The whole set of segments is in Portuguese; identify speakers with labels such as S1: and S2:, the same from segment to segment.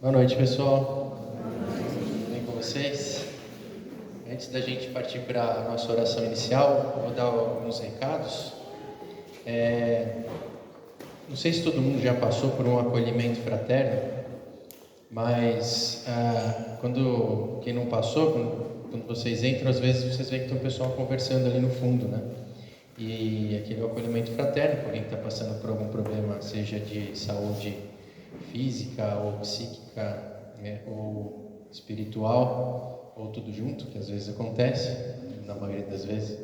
S1: Boa noite, pessoal. Tudo bem com vocês? Antes da gente partir para a nossa oração inicial, vou dar alguns recados. Não sei se todo mundo já passou por um acolhimento fraterno, mas quem não passou, quando vocês entram, às vezes vocês veem que tem um pessoal conversando ali no fundo, né? E aquele acolhimento fraterno, por quem está passando por algum problema, seja de saúde física ou psíquica, né, ou espiritual, ou tudo junto, que às vezes acontece, na maioria das vezes,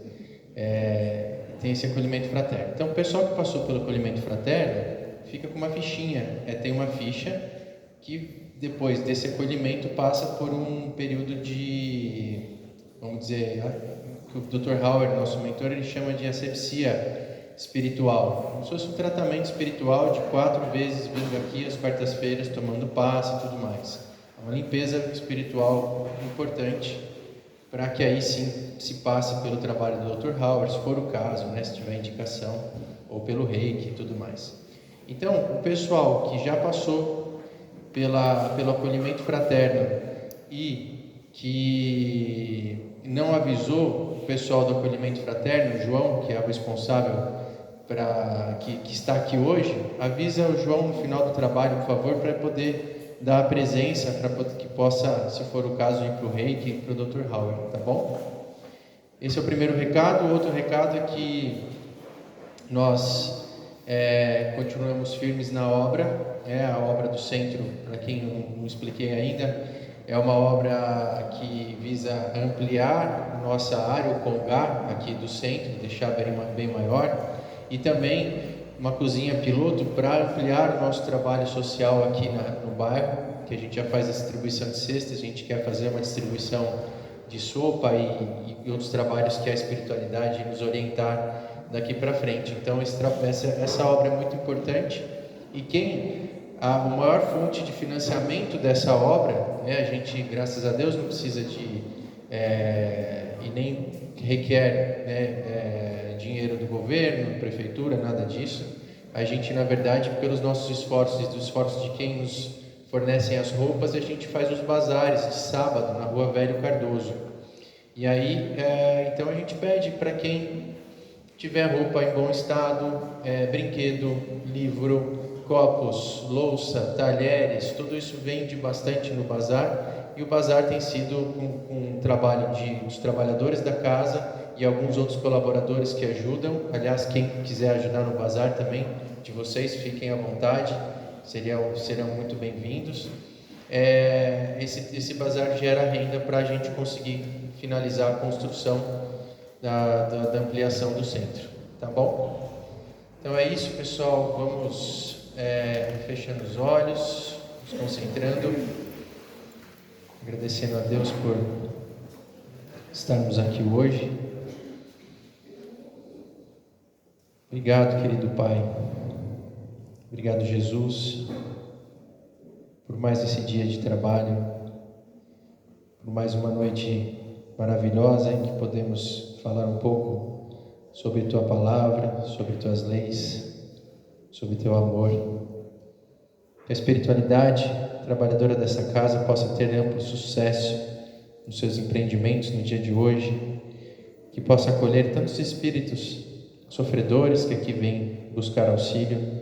S1: tem esse acolhimento fraterno. Então, o pessoal que passou pelo acolhimento fraterno fica com uma fichinha, tem uma ficha que depois desse acolhimento passa por um período de, vamos dizer, que o Dr. Howard, nosso mentor, ele chama de asepsia espiritual, como se fosse um tratamento espiritual de 4 vezes vindo aqui às quartas-feiras, tomando passe e tudo mais. É uma limpeza espiritual importante para que aí sim se passe pelo trabalho do Dr. Howard, se for o caso, né, se tiver indicação, ou pelo reiki e tudo mais. Então, o pessoal que já passou pelo acolhimento fraterno e que não avisou o pessoal do acolhimento fraterno, o João, que é o responsável que está aqui hoje, avisa o João no final do trabalho, por favor, para poder dar a presença, para que possa, se for o caso, ir para o reiki e para o Dr. Howard, tá bom? Esse é o primeiro recado. O outro recado é que nós continuamos firmes na obra, a obra do centro, para quem não expliquei ainda, é uma obra que visa ampliar nossa área, o Congá, aqui do centro, deixar bem maior, e também uma cozinha piloto para ampliar o nosso trabalho social aqui no bairro, que a gente já faz a distribuição de cestas, a gente quer fazer uma distribuição de sopa e outros trabalhos que a espiritualidade nos orientar daqui para frente. Então essa obra é muito importante, e a maior fonte de financiamento dessa obra, a gente, graças a Deus, não precisa e nem requer dinheiro do governo, prefeitura, nada disso. A gente, na verdade, pelos nossos esforços e dos esforços de quem nos fornecem as roupas, a gente faz os bazares de sábado na Rua Velho Cardoso. E aí, então a gente pede para quem tiver roupa em bom estado, brinquedo, livro, copos, louça, talheres, tudo isso vende bastante no bazar, e o bazar tem sido um trabalho dos trabalhadores da casa e alguns outros colaboradores que ajudam. Aliás, quem quiser ajudar no bazar também, de vocês, fiquem à vontade, serão muito bem-vindos. Esse bazar gera renda para a gente conseguir finalizar a construção da ampliação do centro, tá bom? Então é isso, pessoal. Vamos fechando os olhos, nos concentrando, agradecendo a Deus por estarmos aqui hoje. Obrigado, querido Pai. Obrigado, Jesus, por mais esse dia de trabalho, por mais uma noite maravilhosa em que podemos falar um pouco sobre Tua Palavra, sobre Tuas leis, sobre Teu amor. Que a espiritualidade trabalhadora dessa casa possa ter amplo sucesso nos seus empreendimentos no dia de hoje, que possa acolher tantos espíritos sofredores que aqui vêm buscar auxílio,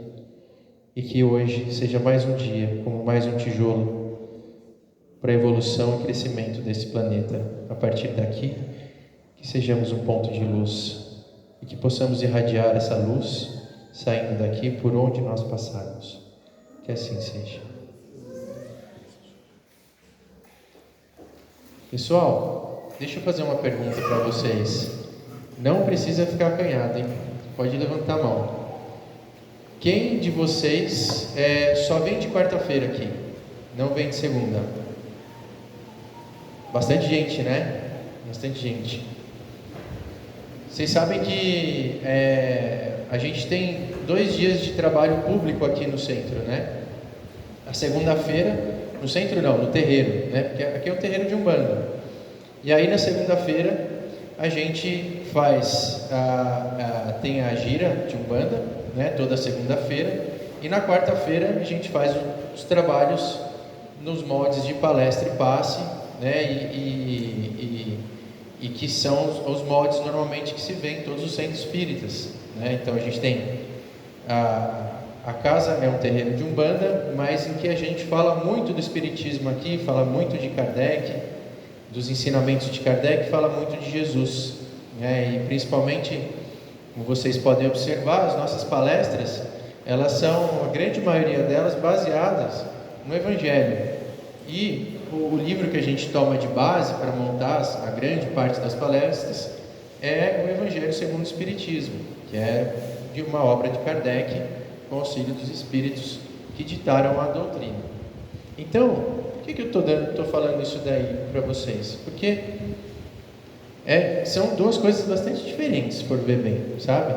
S1: e que hoje seja mais um dia, como mais um tijolo para a evolução e crescimento desse planeta. A partir daqui, que sejamos um ponto de luz e que possamos irradiar essa luz saindo daqui por onde nós passarmos. Que assim seja. Pessoal, deixa eu fazer uma pergunta para vocês. Não precisa ficar acanhado, hein? Pode levantar a mão. Quem de vocês só vem de quarta-feira aqui? Não vem de segunda? Bastante gente, né? Bastante gente. Vocês sabem que a gente tem 2 dias de trabalho público aqui no centro, né? A segunda-feira, no centro não, no terreiro, né? Porque aqui é um terreiro de Umbanda. E aí na segunda-feira a gente tem a gira de Umbanda, né? Toda segunda-feira. E na quarta-feira a gente faz os trabalhos nos moldes de palestra e passe, né? E que são os moldes normalmente que se vê em todos os centros espíritas, né? Então a gente tem a casa é um terreiro de Umbanda, mas em que a gente fala muito do espiritismo aqui, fala muito de Kardec, dos ensinamentos de Kardec, fala muito de Jesus, né? E principalmente, como vocês podem observar, as nossas palestras, elas são, a grande maioria delas, baseadas no Evangelho. E o livro que a gente toma de base para montar a grande parte das palestras é o Evangelho segundo o Espiritismo, que é de uma obra de Kardec, com auxílio dos espíritos que ditaram a doutrina. Então, por que eu estou falando isso daí para vocês? Porque são duas coisas bastante diferentes, se for ver bem, sabe?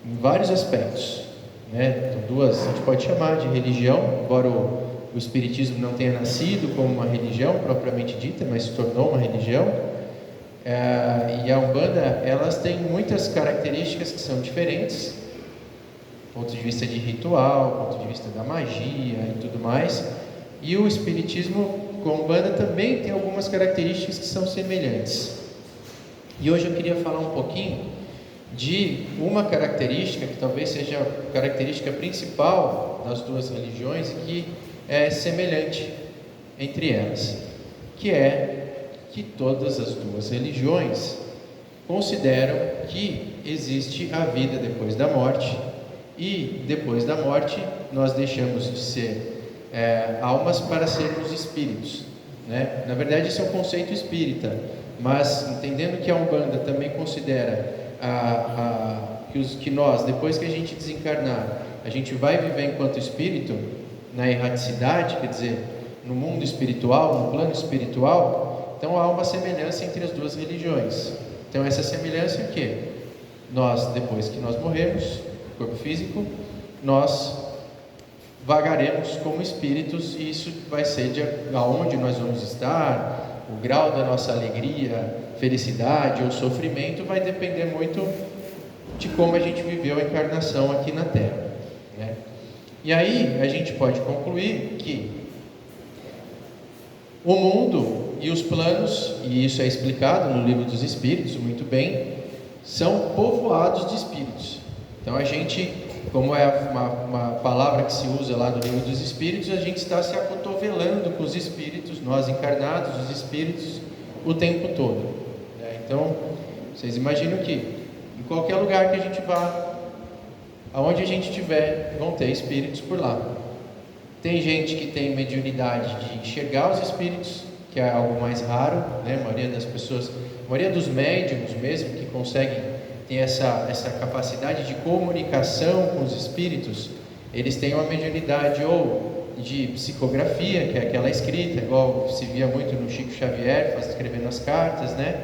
S1: Em vários aspectos, né? Então, duas, a gente pode chamar de religião, embora o Espiritismo não tenha nascido como uma religião propriamente dita, mas se tornou uma religião. E a Umbanda, elas têm muitas características que são diferentes, do ponto de vista de ritual, do ponto de vista da magia e tudo mais. E o Espiritismo com a Umbanda também tem algumas características que são semelhantes. E hoje eu queria falar um pouquinho de uma característica que talvez seja a característica principal das duas religiões e que é semelhante entre elas, que é que todas as duas religiões consideram que existe a vida depois da morte, e depois da morte nós deixamos de ser almas para sermos espíritos, né? Na verdade, esse é um conceito espírita, mas entendendo que a Umbanda também considera que nós, depois que a gente desencarnar, a gente vai viver enquanto espírito na erraticidade, quer dizer, no mundo espiritual, no plano espiritual. Então há uma semelhança entre as duas religiões. Então essa semelhança é o quê? Nós, depois que nós morremos, corpo físico, nós vagaremos como espíritos, e isso vai ser de aonde nós vamos estar, o grau da nossa alegria, felicidade ou sofrimento vai depender muito de como a gente viveu a encarnação aqui na Terra, né? E aí a gente pode concluir que o mundo e os planos, e isso é explicado no Livro dos Espíritos muito bem, são povoados de espíritos. Então a gente, como é uma palavra que se usa lá no Livro dos Espíritos, a gente está se acotovelando com os espíritos, nós encarnados, os espíritos, o tempo todo, né? Então, vocês imaginam que em qualquer lugar que a gente vá, aonde a gente estiver, vão ter espíritos por lá. Tem gente que tem mediunidade de enxergar os espíritos, que é algo mais raro, né? A maioria das pessoas, a maioria dos médiuns mesmo, que conseguem ter essa capacidade de comunicação com os espíritos, eles têm uma mediunidade ou de psicografia, que é aquela escrita, igual se via muito no Chico Xavier, escrevendo as cartas, né?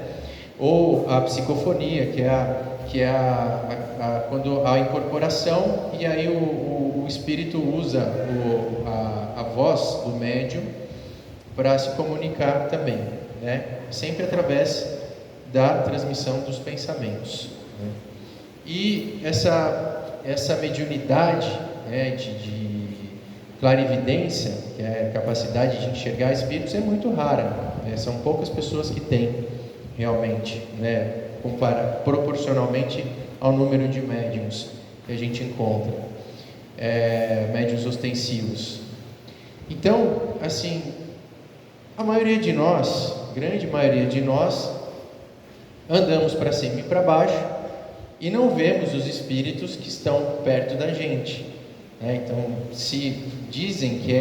S1: Ou a psicofonia, que é quando a incorporação, e aí o espírito usa a voz do médium para se comunicar também, né? Sempre através da transmissão dos pensamentos, né? E essa mediunidade, né, de clarividência, que é a capacidade de enxergar espíritos, é muito rara, né? São poucas pessoas que têm realmente, né, proporcionalmente ao número de médiums que a gente encontra, médiums ostensivos. Então, assim, a maioria de nós, grande maioria de nós, andamos para cima e para baixo e não vemos os espíritos que estão perto da gente, né? Então, se dizem que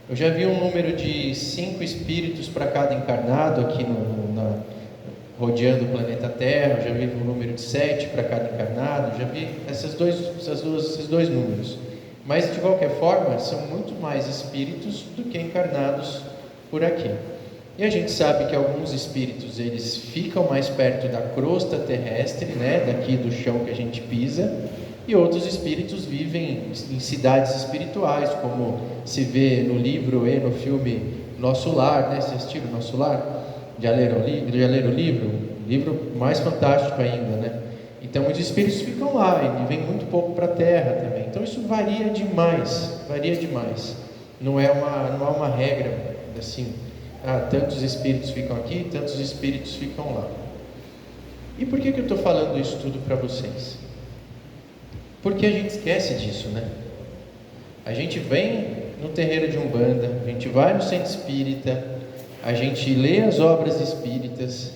S1: eu já vi um número de 5 espíritos para cada encarnado aqui rodeando o planeta Terra. Eu já vi um número de 7 para cada encarnado. Já vi esses dois números. Mas, de qualquer forma, são muito mais espíritos do que encarnados por aqui. E a gente sabe que alguns espíritos, eles ficam mais perto da crosta terrestre, né, daqui do chão que a gente pisa, e outros espíritos vivem em cidades espirituais, como se vê no livro e no filme Nosso Lar, né? Vocês assistiram Nosso Lar? Já leram o livro? Livro mais fantástico ainda, né? Então, os espíritos ficam lá e vêm muito pouco para a Terra também. Então, isso varia demais, não é uma regra assim, tantos espíritos ficam aqui, tantos espíritos ficam lá. E por que eu estou falando isso tudo para vocês? Porque a gente esquece disso, né? A gente vem no terreiro de Umbanda, a gente vai no centro espírita, a gente lê as obras espíritas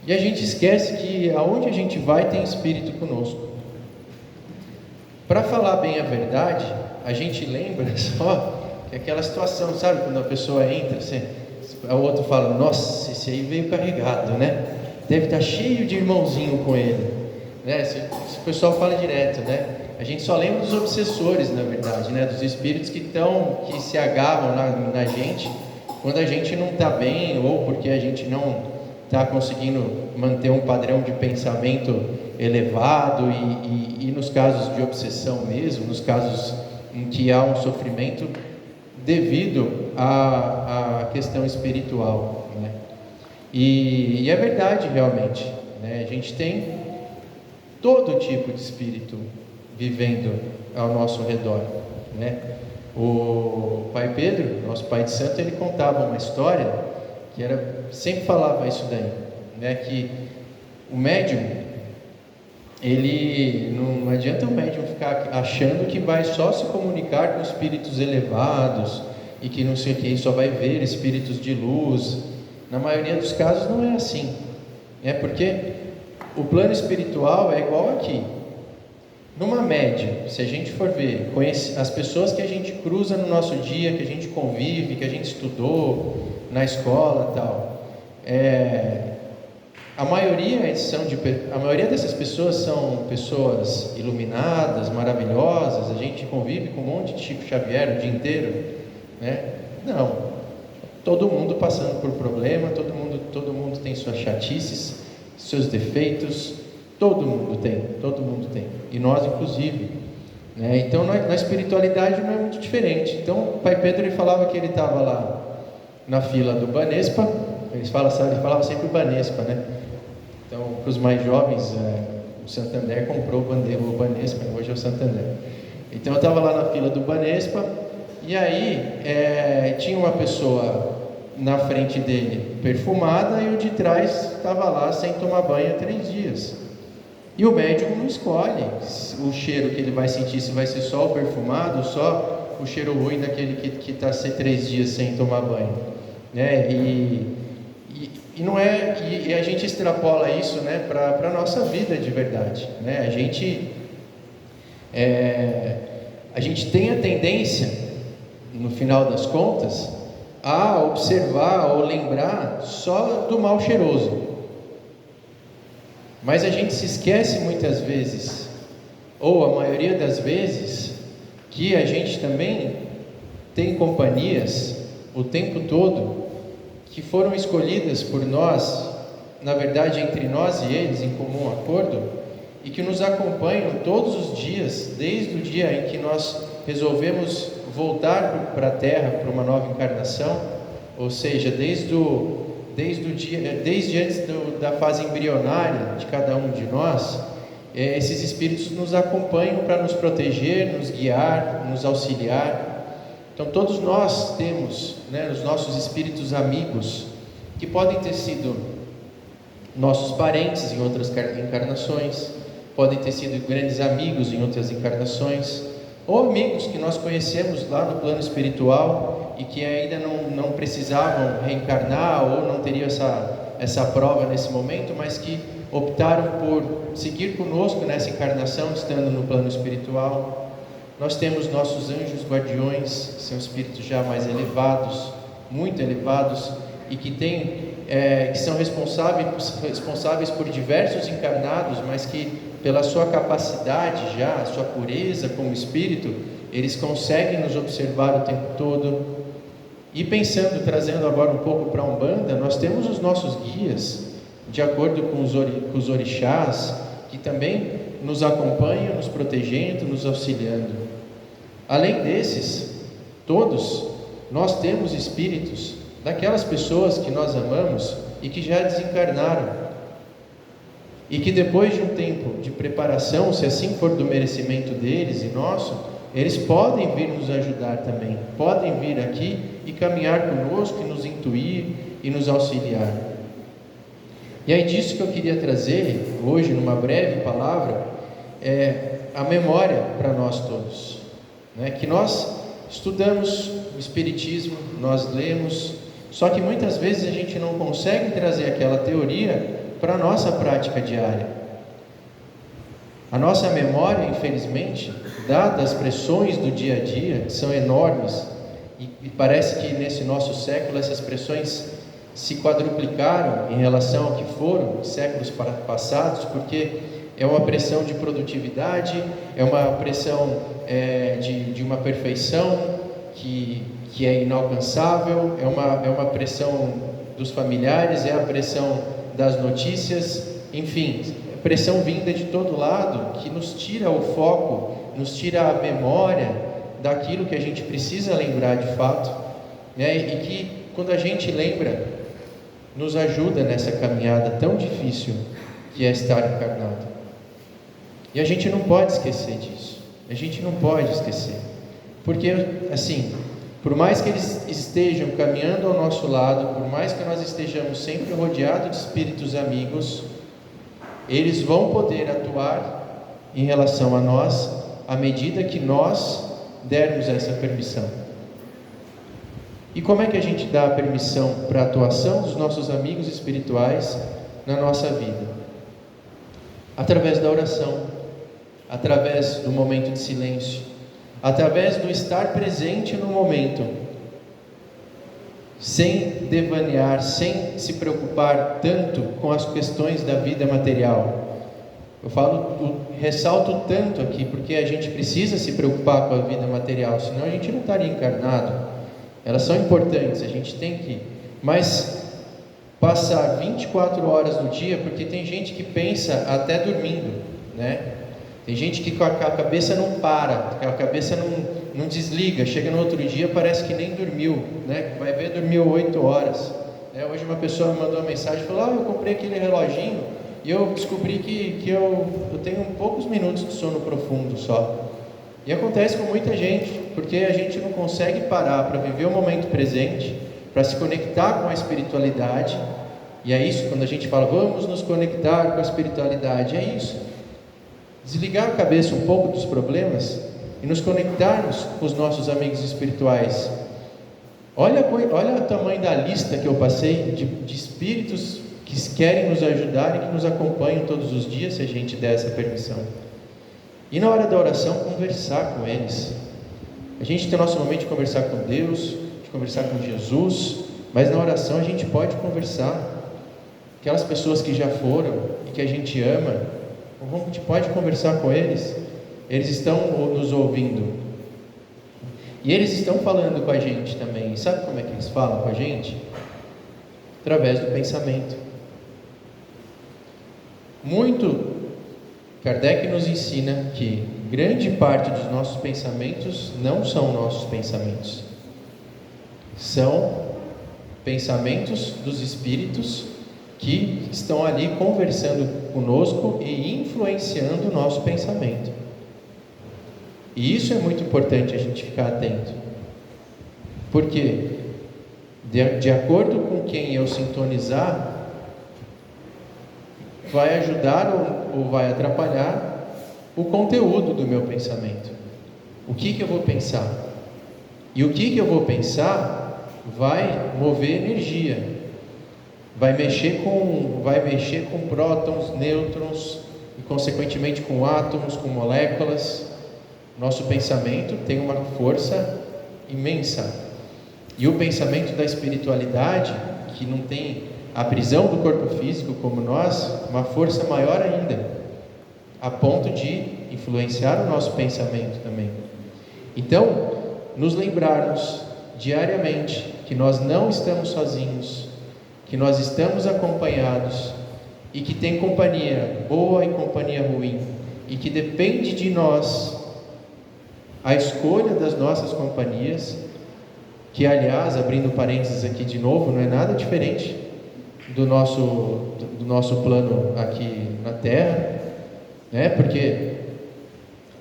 S1: e a gente esquece que aonde a gente vai tem espírito conosco. Para falar bem a verdade, a gente lembra só que aquela situação, sabe, quando a pessoa entra, o outro fala, nossa, esse aí veio carregado, né? Deve estar cheio de irmãozinho com ele, né? O pessoal fala direto, né? A gente só lembra dos obsessores, na verdade, né? Dos espíritos que se agarram na gente quando a gente não está bem, ou porque a gente não está conseguindo manter um padrão de pensamento elevado, e nos casos de obsessão mesmo, nos casos em que há um sofrimento devido à questão espiritual, né? E é verdade, realmente, né? A gente tem todo tipo de espírito vivendo ao nosso redor, né? O Pai Pedro, nosso pai de santo, ele contava uma história que sempre falava isso daí, né? Que o médium, ele não adianta o médium ficar achando que vai só se comunicar com espíritos elevados e que não sei o que, só vai ver espíritos de luz. Na maioria dos casos não é assim, porque o plano espiritual é igual aqui. Numa média, se a gente for ver as pessoas que a gente cruza no nosso dia, que a gente convive, que a gente estudou na escola e tal, a maioria dessas pessoas são pessoas iluminadas, maravilhosas. A gente convive com um monte de Chico Xavier o dia inteiro, né? Não, todo mundo passando por problema, todo mundo tem suas chatices, seus defeitos, todo mundo tem, e nós inclusive, né? Então na espiritualidade não é muito diferente. Então o Pai Pedro, ele falava que ele estava lá na fila do Banespa, ele falava sempre o Banespa, né? Então, para os mais jovens, o Santander comprou o Banespa, hoje é o Santander. Então eu estava lá na fila do Banespa, e aí tinha uma pessoa na frente dele perfumada, e o de trás estava lá sem tomar banho há 3 dias. E o médium não escolhe o cheiro que ele vai sentir, se vai ser só o perfumado, só o cheiro ruim daquele que está 3 dias sem tomar banho, né? E não e a gente extrapola isso, né, para a nossa vida de verdade, né? A gente tem a tendência, no final das contas, a observar ou lembrar só do mal cheiroso. Mas a gente se esquece muitas vezes, ou a maioria das vezes, que a gente também tem companhias o tempo todo que foram escolhidas por nós, na verdade entre nós e eles em comum acordo, e que nos acompanham todos os dias, desde o dia em que nós resolvemos voltar para a Terra para uma nova encarnação, ou seja, desde antes da fase embrionária de cada um de nós. Esses espíritos nos acompanham para nos proteger, nos guiar, nos auxiliar. Então todos nós temos, né, os nossos espíritos amigos, que podem ter sido nossos parentes em outras encarnações, podem ter sido grandes amigos em outras encarnações, ou amigos que nós conhecemos lá no plano espiritual e que ainda não precisavam reencarnar, ou não teriam essa prova nesse momento, mas que optaram por seguir conosco nessa encarnação, estando no plano espiritual. Nós temos nossos anjos guardiões, são espíritos já mais elevados, muito elevados, e que são responsáveis por diversos encarnados, mas que pela sua capacidade a sua pureza como espírito, eles conseguem nos observar o tempo todo. E trazendo agora um pouco para a Umbanda, nós temos os nossos guias, de acordo com os orixás, que também nos acompanham, nos protegendo, nos auxiliando. Além desses, todos, nós temos espíritos daquelas pessoas que nós amamos e que já desencarnaram, e que depois de um tempo de preparação, se assim for do merecimento deles e nosso, eles podem vir nos ajudar também, podem vir aqui e caminhar conosco, e nos intuir e nos auxiliar. E aí disso que eu queria trazer hoje, numa breve palavra, é a memória para nós todos, né? Que nós estudamos o Espiritismo, nós lemos, só que muitas vezes a gente não consegue trazer aquela teoria para a nossa prática diária. A nossa memória, infelizmente, dadas as pressões do dia a dia, que são enormes, e parece que nesse nosso século essas pressões se quadruplicaram em relação ao que foram séculos passados, porque é uma pressão de produtividade, é uma pressão de uma perfeição que é inalcançável, é uma pressão dos familiares, é a pressão das notícias, enfim, pressão vinda de todo lado, que nos tira o foco, nos tira a memória daquilo que a gente precisa lembrar de fato, né? E que quando a gente lembra, nos ajuda nessa caminhada tão difícil que é estar encarnado. E a gente não pode esquecer disso, a gente não pode esquecer, porque assim, por mais que eles estejam caminhando ao nosso lado, por mais que nós estejamos sempre rodeados de espíritos amigos, eles vão poder atuar em relação a nós à medida que nós dermos essa permissão. E como é que a gente dá a permissão para a atuação dos nossos amigos espirituais na nossa vida? Através da oração, através do momento de silêncio, através do estar presente no momento, sem devanear, sem se preocupar tanto com as questões da vida material. Ressalto tanto aqui, porque a gente precisa se preocupar com a vida material, senão a gente não estaria encarnado. Elas são importantes, a gente tem que, mas passar 24 horas do dia, porque tem gente que pensa até dormindo, né? Tem gente que com a cabeça não para, a cabeça não desliga, chega no outro dia, parece que nem dormiu, né? Vai ver, dormiu 8 horas. Hoje uma pessoa me mandou uma mensagem e falou: eu comprei aquele reloginho e eu descobri que eu tenho poucos minutos de sono profundo só. E acontece com muita gente, porque a gente não consegue parar para viver o momento presente, para se conectar com a espiritualidade. E é isso, quando a gente fala, vamos nos conectar com a espiritualidade, é isso. Desligar a cabeça um pouco dos problemas e nos conectarmos com os nossos amigos espirituais. Olha o tamanho da lista que eu passei de espíritos que querem nos ajudar e que nos acompanham todos os dias, se a gente der essa permissão. E na hora da oração, conversar com eles. A gente tem o nosso momento de conversar com Deus, de conversar com Jesus, mas na oração a gente pode conversar. Aquelas pessoas que já foram e que a gente ama, a gente pode conversar com eles. Eles estão nos ouvindo. E eles estão falando com a gente também. E sabe como é que eles falam com a gente? Através do pensamento. Kardec nos ensina que grande parte dos nossos pensamentos não são nossos pensamentos. São pensamentos dos espíritos que estão ali conversando conosco e influenciando o nosso pensamento. E isso é muito importante a gente ficar atento. Porque de acordo com quem eu sintonizar, vai ajudar ou vai atrapalhar o conteúdo do meu pensamento. O que eu vou pensar? E o que eu vou pensar vai mover energia, vai mexer com prótons, nêutrons e consequentemente com átomos, com moléculas. Nosso pensamento tem uma força imensa. E o pensamento da espiritualidade, que não tem a prisão do corpo físico como nós, uma força maior ainda, a ponto de influenciar o nosso pensamento também. Então, nos lembrarmos diariamente que nós não estamos sozinhos, que nós estamos acompanhados e que tem companhia boa e companhia ruim, e que depende de nós a escolha das nossas companhias, que aliás, abrindo parênteses aqui de novo, não é nada diferente do nosso plano aqui na Terra, né? Porque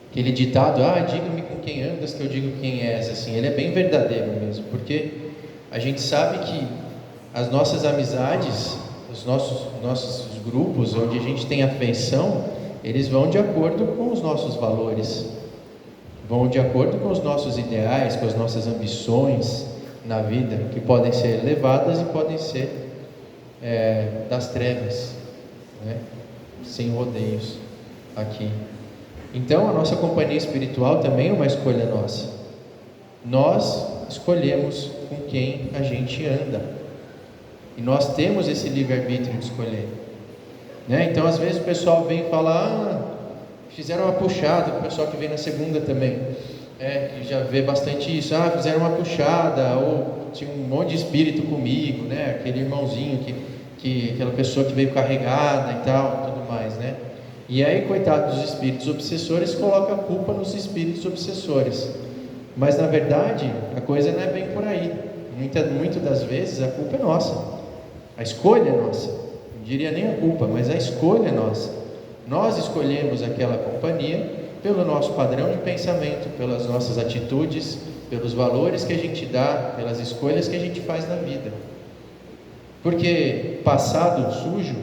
S1: aquele ditado, diga-me com quem andas que eu digo quem és, assim, ele é bem verdadeiro mesmo, porque a gente sabe que as nossas amizades, os nossos grupos, onde a gente tem afeição, eles vão de acordo com os nossos valores, vão de acordo com os nossos ideais, com as nossas ambições na vida, que podem ser elevadas e podem ser das trevas, né? Sem rodeios aqui. Então a nossa companhia espiritual também é uma escolha nossa. Nós escolhemos com quem a gente anda, e nós temos esse livre-arbítrio de escolher, né? Então às vezes o pessoal vem falar, fizeram uma puxada, o pessoal que vem na segunda também, que já vê bastante isso, fizeram uma puxada, ou tinha um monte de espírito comigo, né? Aquele irmãozinho aquela pessoa que veio carregada e tal, tudo mais, né? E aí, coitado dos espíritos obsessores, coloca a culpa nos espíritos obsessores. Mas na verdade, a coisa não é bem por aí. Muitas das vezes a culpa é nossa. A escolha é nossa. Não diria nem a culpa, mas a escolha é nossa. Nós escolhemos aquela companhia pelo nosso padrão de pensamento, pelas nossas atitudes, pelos valores que a gente dá, pelas escolhas que a gente faz na vida. Porque passado sujo,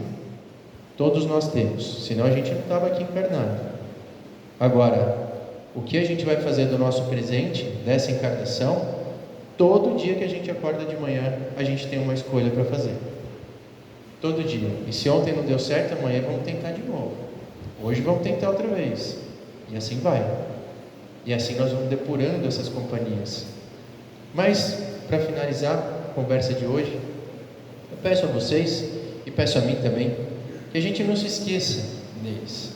S1: todos nós temos, senão a gente não estava aqui encarnado. Agora, o que a gente vai fazer do nosso presente, dessa encarnação, todo dia que a gente acorda de manhã, a gente tem uma escolha para fazer. Todo dia. E se ontem não deu certo, amanhã vamos tentar de novo. Hoje vamos tentar outra vez. E assim vai. E assim nós vamos depurando essas companhias. Mas, para finalizar a conversa de hoje, eu peço a vocês, e peço a mim também, que a gente não se esqueça deles.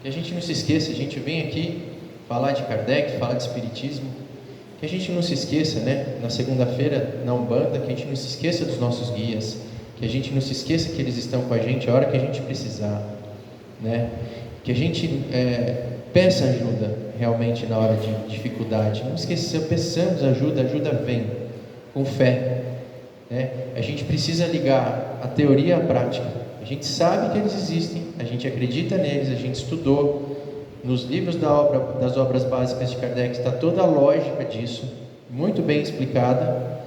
S1: Que a gente não se esqueça, a gente vem aqui falar de Kardec, falar de Espiritismo, que a gente não se esqueça, né, na segunda-feira na Umbanda, que a gente não se esqueça dos nossos guias, que a gente não se esqueça que eles estão com a gente a hora que a gente precisar, né, que a gente peça ajuda realmente na hora de dificuldade, não esqueça, peçamos ajuda, a ajuda vem, com fé, né? A gente precisa ligar a teoria à prática. A gente sabe que eles existem, a gente acredita neles, a gente estudou nos livros das obras básicas de Kardec, está toda a lógica disso, muito bem explicada,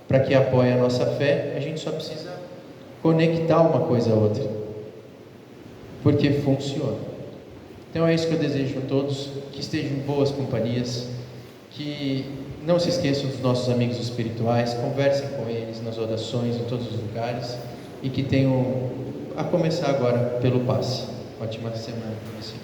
S1: para que apoie a nossa fé. A gente só precisa conectar uma coisa a outra, porque funciona. Então é isso que eu desejo a todos, que estejam em boas companhias, que não se esqueçam dos nossos amigos espirituais, conversem com eles nas orações, em todos os lugares, e que tenham, a começar agora pelo passe. Ótima semana para vocês.